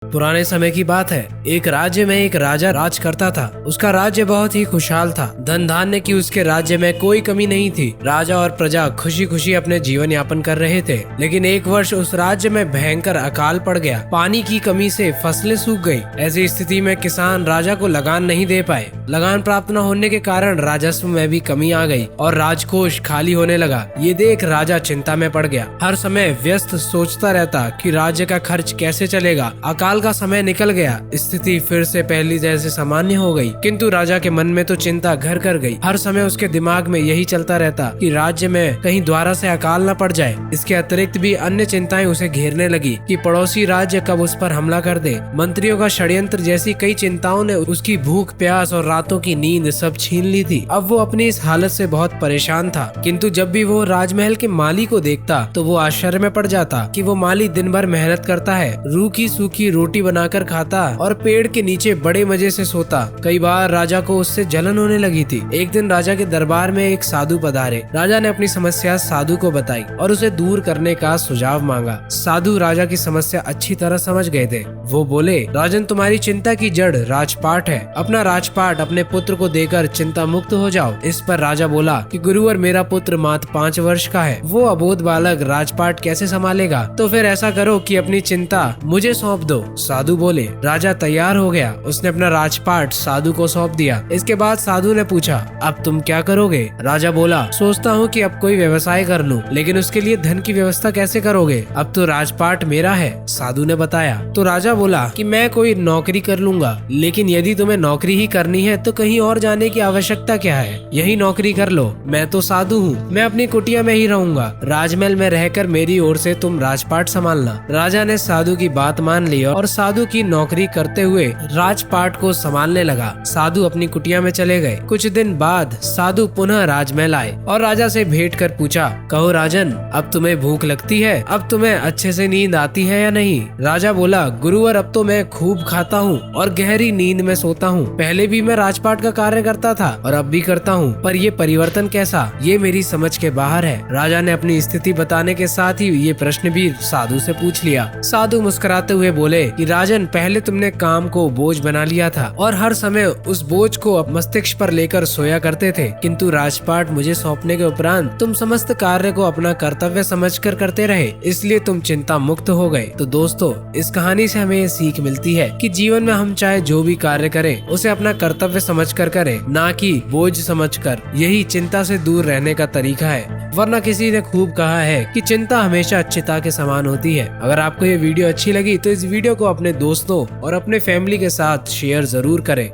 पुराने समय की बात है। एक राज्य में एक राजा राज करता था। उसका राज्य बहुत ही खुशहाल था। धन धान्य की उसके राज्य में कोई कमी नहीं थी। राजा और प्रजा खुशी खुशी अपने जीवन यापन कर रहे थे। लेकिन एक वर्ष उस राज्य में भयंकर अकाल पड़ गया। पानी की कमी से फसलें सूख गई। ऐसी स्थिति में किसान राजा को लगान नहीं दे पाए। लगान प्राप्त न होने के कारण राजस्व में भी कमी आ गई और राजकोष खाली होने लगा। ये देख राजा चिंता में पड़ गया। हर समय व्यस्त सोचता रहता कि राज्य का खर्च कैसे चलेगा। अकाल का समय निकल गया। स्थिति फिर से पहली जैसे सामान्य हो गई, किंतु राजा के मन में तो चिंता घर कर गई। हर समय उसके दिमाग में यही चलता रहता कि राज्य में कहीं द्वारा से अकाल न पड़ जाए। इसके अतिरिक्त भी अन्य चिंताएं उसे घेरने लगी कि पड़ोसी राज्य कब उस पर हमला कर दे। मंत्रियों का षड्यंत्र जैसी कई चिंताओं ने उसकी भूख प्यास और रातों की नींद सब छीन ली थी। अब वो अपनी इस हालत से बहुत परेशान था। किंतु जब भी वो राजमहल के माली को देखता तो वो आश्चर्य में पड़ जाता कि वो माली दिन भर मेहनत करता है, रूखी सूखी रोटी बनाकर खाता और पेड़ के नीचे बड़े मजे से सोता। कई बार राजा को उससे जलन होने लगी थी। एक दिन राजा के दरबार में एक साधु पधारे। राजा ने अपनी समस्या साधु को बताई और उसे दूर करने का सुझाव मांगा। साधु राजा की समस्या अच्छी तरह समझ गए थे। वो बोले, राजन, तुम्हारी चिंता की जड़ राजपाट है। अपना राजपाट अपने पुत्र को देकर चिंता मुक्त हो जाओ। इस पर राजा बोला कि गुरुवर, मेरा पुत्र मात्र 5 वर्ष का है। वो अबोध बालक राजपाट कैसे संभालेगा? तो फिर ऐसा करो कि अपनी चिंता मुझे सौंप दो। साधु बोले। राजा तैयार हो गया। उसने अपना राजपाट साधु को सौंप दिया। इसके बाद साधु ने पूछा, अब तुम क्या करोगे? राजा बोला, सोचता हूँ कि अब कोई व्यवसाय कर लूं, लेकिन उसके लिए धन की व्यवस्था कैसे करोगे? अब तो राजपाट मेरा है, साधु ने बताया। तो राजा बोला कि मैं कोई नौकरी कर लूंगा, लेकिन यदि तुम्हें नौकरी ही करनी है तो कहीं और जाने की आवश्यकता क्या है? यही नौकरी कर लो। मैं तो साधु हूँ, मैं अपनी कुटिया में ही रहूंगा। राजमहल में रहकर मेरी ओर से तुम राजपाट संभालना। राजा ने साधु की बात मान ली और साधु की नौकरी करते हुए राजपाट को संभालने लगा। साधु अपनी कुटिया में चले गए। कुछ दिन बाद साधु पुनः राजमहल आए और राजा से भेंट कर पूछा, कहो राजन, अब तुम्हें भूख लगती है? अब तुम्हें अच्छे से नींद आती है या नहीं? राजा बोला, गुरुवर, अब तो मैं खूब खाता हूँ और गहरी नींद में सोता हूँ। पहले भी मैं राजपाट का कार्य करता था और अब भी करता हूँ, पर ये परिवर्तन कैसा? ये मेरी समझ के बाहर है। राजा ने अपनी स्थिति बताने के साथ ही ये प्रश्न भी साधु से पूछ लिया। साधु मुस्कुराते हुए बोले कि राजन, पहले तुमने काम को बोझ बना लिया था और हर समय उस बोझ को मस्तिष्क पर लेकर सोया करते थे, किंतु राजपाट मुझे सौंपने के उपरांत तुम समस्त कार्य को अपना कर्तव्य समझकर करते रहे, इसलिए तुम चिंता मुक्त हो गए। तो दोस्तों, इस कहानी से हमें ये सीख मिलती है कि जीवन में हम चाहे जो भी कार्य करें उसे अपना कर्तव्य समझकर करें, ना कि बोझ समझकर। यही चिंता से दूर रहने का तरीका है। वरना किसी ने खूब कहा है कि चिंता हमेशा चिता के समान होती है। अगर आपको ये वीडियो अच्छी लगी तो इस वीडियो को अपने दोस्तों और अपने फैमिली के साथ शेयर जरूर करें।